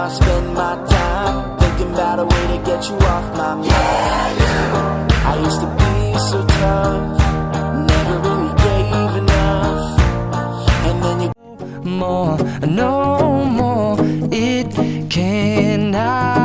I spend my time thinking about a way to get you off my mind. I used to be so tough, never really gave enough, and then you more, no more, it cannot